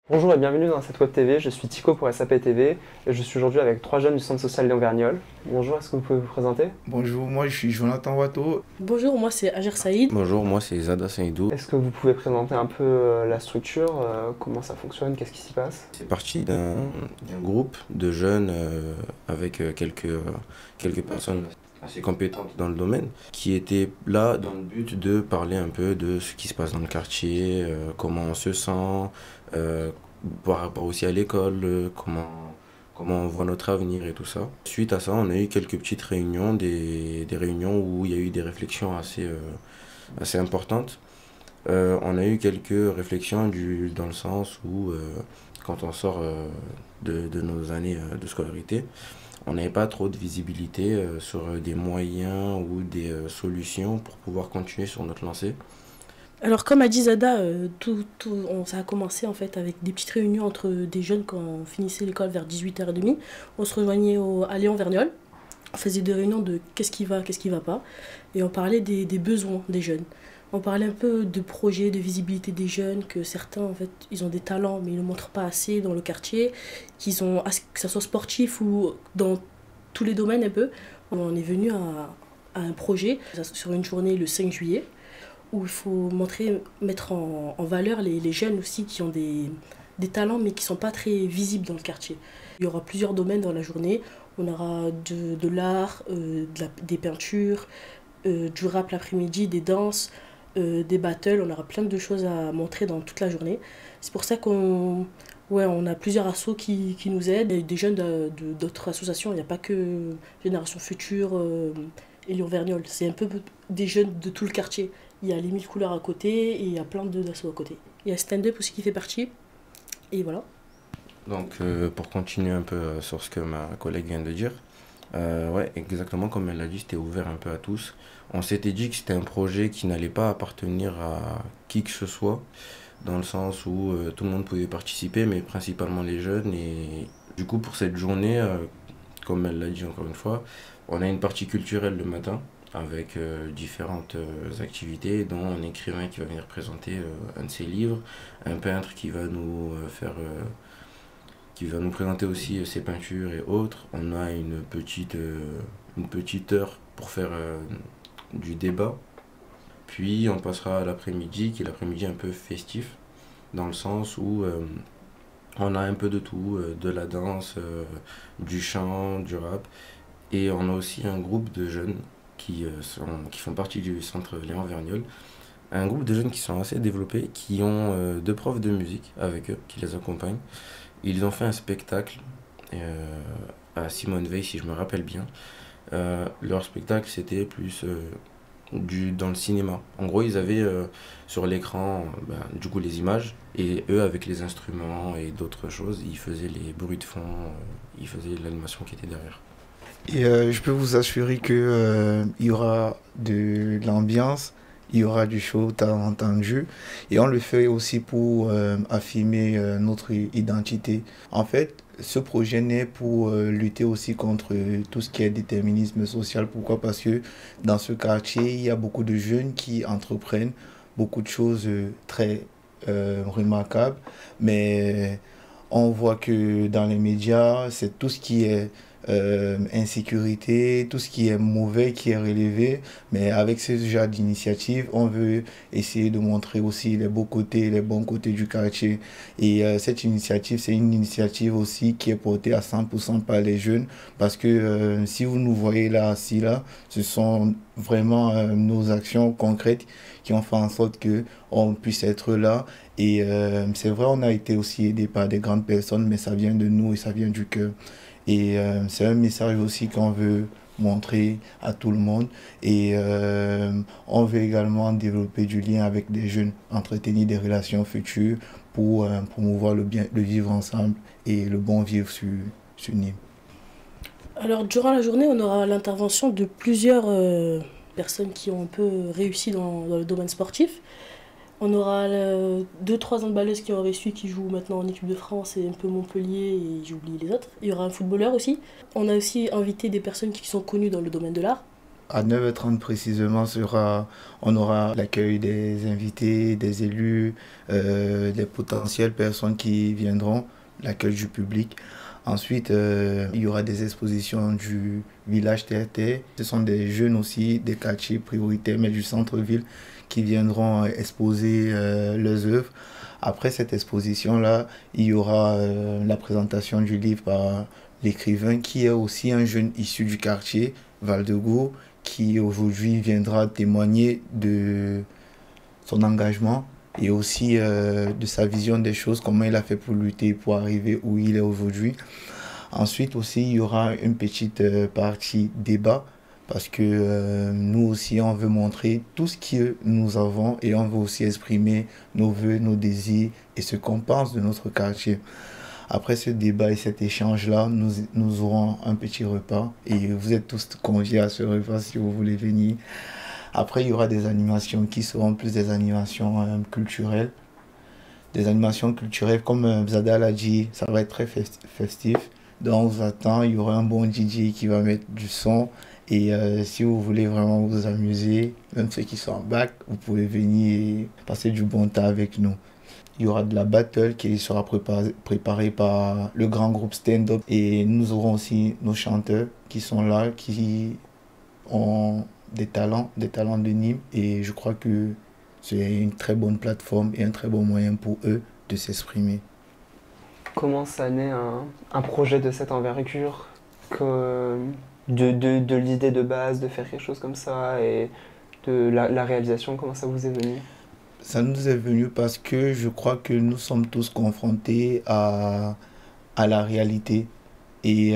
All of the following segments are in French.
Bonjour et bienvenue dans cette web TV, je suis Tico pour SAP TV et je suis aujourd'hui avec 3 jeunes du centre social Léon Vergnol. Bonjour, est-ce que vous pouvez vous présenter? Bonjour, moi je suis Jonathan Watteau. Bonjour, moi c'est Ager Saïd. Bonjour, moi c'est Zada Saïdou. Est-ce que vous pouvez présenter un peu la structure, comment ça fonctionne, qu'est-ce qui s'y passe? C'est parti d'un groupe de jeunes avec quelques personnes assez compétentes dans le domaine qui étaient là dans le but de parler un peu de ce qui se passe dans le quartier, comment on se sent, par rapport aussi à l'école, comment on voit notre avenir et tout ça. Suite à ça, on a eu quelques petites réunions, des réunions où il y a eu des réflexions assez importantes. On a eu quelques réflexions dans le sens où, quand on sort de nos années de scolarité, on n'avait pas trop de visibilité sur des moyens ou des solutions pour pouvoir continuer sur notre lancée. Alors comme a dit Zada, ça a commencé en fait avec des petites réunions entre des jeunes quand on finissait l'école vers 18h30. On se rejoignait à Léon Vergnol. On faisait des réunions de qu'est-ce qui va pas. Et on parlait des besoins des jeunes. On parlait un peu de projets, de visibilité des jeunes, que certains en fait ils ont des talents mais ils ne le montrent pas assez dans le quartier, que ça soit sportif ou dans tous les domaines un peu. On est venu à un projet sur une journée le 5 juillet. Où il faut mettre en valeur les jeunes aussi qui ont des talents mais qui ne sont pas très visibles dans le quartier. Il y aura plusieurs domaines dans la journée. On aura de l'art, des peintures, du rap l'après-midi, des danses, des battles. On aura plein de choses à montrer dans toute la journée. C'est pour ça qu'on a plusieurs assos qui nous aident. Il y a des jeunes d'autres associations. Il n'y a pas que Génération Future et Léon Vergnol. C'est un peu des jeunes de tout le quartier. Il y a les 1000 couleurs à côté et il y a plein d'assos à côté. Il y a stand-up aussi qui fait partie. Et voilà. Donc pour continuer un peu sur ce que ma collègue vient de dire, ouais, exactement comme elle l'a dit, c'était ouvert un peu à tous. On s'était dit que c'était un projet qui n'allait pas appartenir à qui que ce soit, dans le sens où tout le monde pouvait participer, mais principalement les jeunes. Et du coup pour cette journée, comme elle l'a dit encore une fois, on a une partie culturelle le matin, avec différentes activités, dont un écrivain qui va venir présenter un de ses livres, un peintre qui va nous présenter aussi ses peintures et autres. On a une petite heure pour faire du débat. Puis on passera à l'après-midi, qui est l'après-midi un peu festif, dans le sens où on a un peu de tout, de la danse, du chant, du rap. Et on a aussi un groupe de jeunes qui font partie du centre Léon Vergnol. Un groupe de jeunes qui sont assez développés, qui ont 2 profs de musique avec eux, qui les accompagnent. Ils ont fait un spectacle à Simone Veil, si je me rappelle bien. Leur spectacle, c'était plus dans le cinéma. En gros, ils avaient sur l'écran du coup les images, et eux, avec les instruments et d'autres choses, ils faisaient les bruits de fond, ils faisaient l'animation qui était derrière. Et je peux vous assurer que il y aura de l'ambiance, il y aura du show, t'as entendu. Et on le fait aussi pour affirmer notre identité. En fait, ce projet naît pour lutter aussi contre tout ce qui est déterminisme social. Pourquoi? Parce que dans ce quartier, il y a beaucoup de jeunes qui entreprennent beaucoup de choses très remarquables. Mais on voit que dans les médias, c'est tout ce qui est insécurité, tout ce qui est mauvais qui est relevé. Mais avec ce genre d'initiative, on veut essayer de montrer aussi les beaux côtés, les bons côtés du quartier. Et cette initiative, c'est une initiative aussi qui est portée à 100% par les jeunes, parce que si vous nous voyez là, assis là, ce sont vraiment nos actions concrètes qui ont fait en sorte qu'on puisse être là. Et c'est vrai, on a été aussi aidé par des grandes personnes, mais ça vient de nous et ça vient du cœur. Et c'est un message aussi qu'on veut montrer à tout le monde. Et on veut également développer du lien avec des jeunes, entretenir des relations futures pour promouvoir le vivre ensemble et le bon vivre sur Nîmes. Alors, durant la journée, on aura l'intervention de plusieurs personnes qui ont un peu réussi dans le domaine sportif. On aura 2-3 handballeuses qui ont réussi, qui jouent maintenant en équipe de France et un peu Montpellier, et j'ai oublié les autres. Il y aura un footballeur aussi. On a aussi invité des personnes qui sont connues dans le domaine de l'art. À 9h30 précisément, on aura l'accueil des invités, des élus, des potentielles personnes qui viendront, l'accueil du public. Ensuite, il y aura des expositions du village TRT. Ce sont des jeunes aussi, des quartiers prioritaires, mais du centre-ville, qui viendront exposer leurs œuvres. Après cette exposition-là, il y aura la présentation du livre par l'écrivain, qui est aussi un jeune issu du quartier, Val-de-Gour, qui aujourd'hui viendra témoigner de son engagement et aussi de sa vision des choses, comment il a fait pour lutter, pour arriver où il est aujourd'hui. Ensuite aussi, il y aura une petite partie débat, parce que nous aussi, on veut montrer tout ce que nous avons et on veut aussi exprimer nos vœux, nos désirs et ce qu'on pense de notre quartier. Après ce débat et cet échange-là, nous aurons un petit repas et vous êtes tous conviés à ce repas si vous voulez venir. Après, il y aura des animations qui seront plus des animations culturelles. Des animations culturelles, comme Zada l'a dit, ça va être très festif. Donc on vous attend, il y aura un bon DJ qui va mettre du son. Et si vous voulez vraiment vous amuser, même ceux qui sont en bac, vous pouvez venir et passer du bon temps avec nous. Il y aura de la battle qui sera préparée par le grand groupe Stand Up. Et nous aurons aussi nos chanteurs qui sont là, qui ont des talents de Nîmes. Et je crois que c'est une très bonne plateforme et un très bon moyen pour eux de s'exprimer. Comment ça naît un projet de cette envergure, de l'idée de base de faire quelque chose comme ça et de la réalisation, comment ça vous est venu? Ça nous est venu parce que je crois que nous sommes tous confrontés à la réalité. Et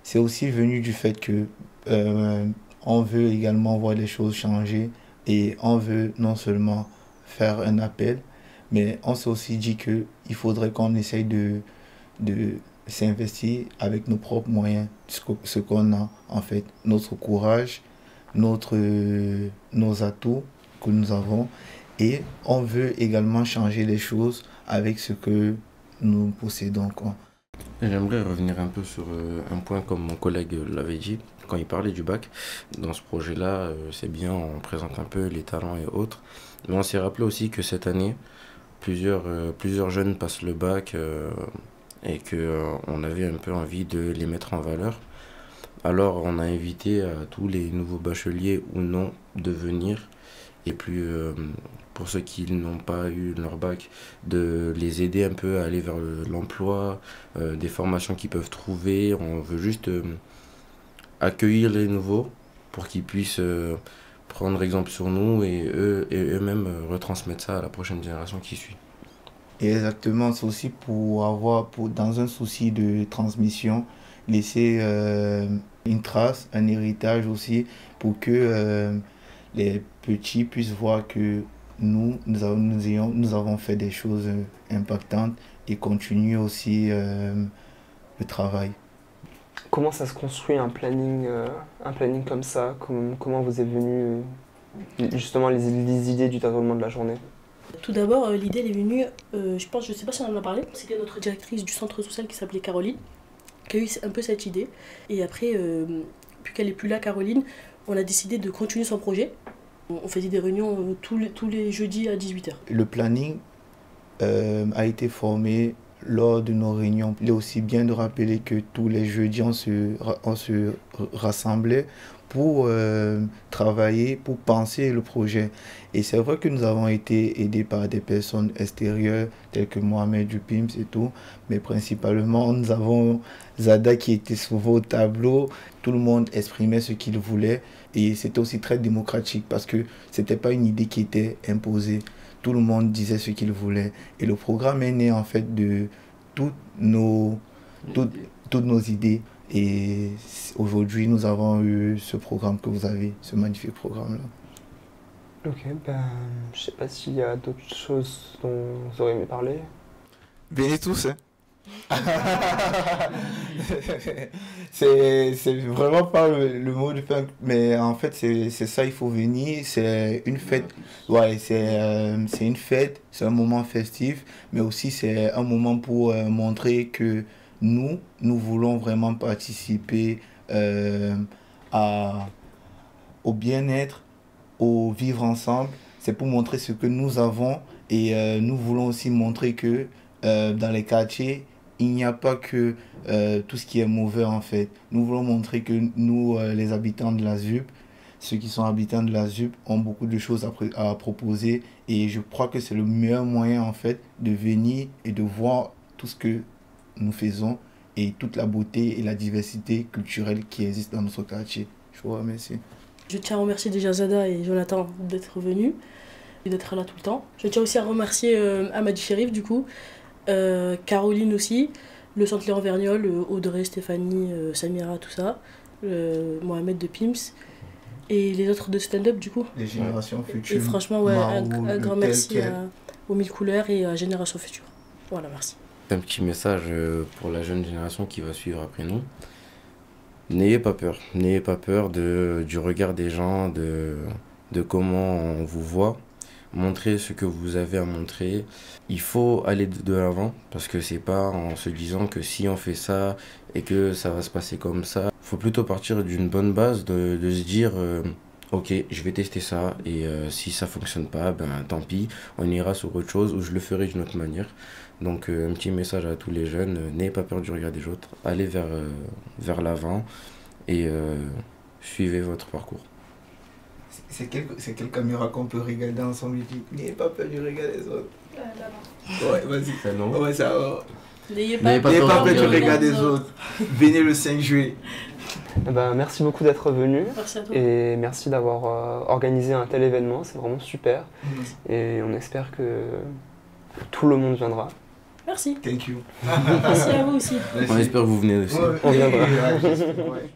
c'est aussi venu du fait que on veut également voir les choses changer et on veut non seulement faire un appel, mais on s'est aussi dit qu'il faudrait qu'on essaye de s'investir avec nos propres moyens, ce qu'on a en fait, notre courage, nos atouts que nous avons, et on veut également changer les choses avec ce que nous possédons, quoi. J'aimerais revenir un peu sur un point comme mon collègue l'avait dit quand il parlait du bac. Dans ce projet-là, c'est bien, on présente un peu les talents et autres, mais on s'est rappelé aussi que cette année, plusieurs jeunes passent le bac et qu'on avait un peu envie de les mettre en valeur. Alors on a invité à tous les nouveaux bacheliers ou non de venir, et puis pour ceux qui n'ont pas eu leur bac, de les aider un peu à aller vers l'emploi, des formations qu'ils peuvent trouver. On veut juste accueillir les nouveaux pour qu'ils puissent prendre exemple sur nous et eux-mêmes retransmettre ça à la prochaine génération qui suit. Et exactement, c'est aussi dans un souci de transmission, laisser une trace, un héritage aussi, pour que les petits puissent voir que nous avons fait des choses impactantes et continuer aussi le travail. Comment ça se construit un planning comme ça? Comment vous est venu justement les idées du déroulement de la journée? Tout d'abord, l'idée elle est venue, je sais pas si on en a parlé, c'était notre directrice du centre social qui s'appelait Caroline, qui a eu un peu cette idée. Et après, puis qu'elle n'est plus là, Caroline, on a décidé de continuer son projet. On faisait des réunions tous les jeudis à 18h. Le planning a été formé lors de nos réunions. Il est aussi bien de rappeler que tous les jeudis, on se rassemblait pour travailler, pour penser le projet. Et c'est vrai que nous avons été aidés par des personnes extérieures, telles que Mohamed Dupims et tout, mais principalement, nous avons Zada qui était souvent au tableau. Tout le monde exprimait ce qu'il voulait et c'était aussi très démocratique parce que ce n'était pas une idée qui était imposée. Tout le monde disait ce qu'il voulait. Et le programme est né en fait de toutes nos idées. Et aujourd'hui, nous avons eu ce programme que vous avez, ce magnifique programme-là. Ok, je sais pas s'il y a d'autres choses dont vous auriez aimé parler. Venez tous, hein. C'est vraiment pas le mot de fin, mais en fait c'est ça, il faut venir, c'est une fête, ouais, c'est une fête, c'est un moment festif, mais aussi c'est un moment pour montrer que nous voulons vraiment participer à au bien-être, au vivre ensemble. C'est pour montrer ce que nous avons et nous voulons aussi montrer que dans les quartiers, il n'y a pas que tout ce qui est mauvais en fait. Nous voulons montrer que nous, les habitants de la ZUP, ceux qui sont habitants de la ZUP ont beaucoup de choses à proposer et je crois que c'est le meilleur moyen en fait de venir et de voir tout ce que nous faisons et toute la beauté et la diversité culturelle qui existe dans notre quartier. Je vous remercie. Je tiens à remercier déjà Zada et Jonathan d'être venus et d'être là tout le temps. Je tiens aussi à remercier Amadi Chérif du coup, Caroline aussi, le Centre Léon Vergnol, Audrey, Stéphanie, Samira, tout ça, Mohamed de Pims et les autres de stand-up du coup. Les générations futures. Et franchement, ouais, Maro, un grand merci aux Mille Couleurs et à Génération Future. Voilà, merci. Un petit message pour la jeune génération qui va suivre après nous. N'ayez pas peur. N'ayez pas peur du regard des gens, de comment on vous voit. Montrez ce que vous avez à montrer. Il faut aller de l'avant parce que c'est pas en se disant que si on fait ça et que ça va se passer comme ça. Il faut plutôt partir d'une bonne base, de se dire ok, je vais tester ça et si ça fonctionne pas, ben tant pis, on ira sur autre chose ou je le ferai d'une autre manière. Donc un petit message à tous les jeunes, n'ayez pas peur du regard des autres, allez vers l'avant et suivez votre parcours. C'est quelle caméra qu'on peut regarder ensemble? N'ayez pas peur du regard des autres. Ouais, vas-y. Non. Ouais, ça va. N'ayez pas peur du regard des autres. Venez le 5 juillet. Eh ben, merci beaucoup d'être venu. Merci à toi. Et merci d'avoir organisé un tel événement, c'est vraiment super. Et on espère que tout le monde viendra. Merci. Thank you. Merci à vous aussi. On espère que vous venez aussi. Ouais, On viendra. ouais.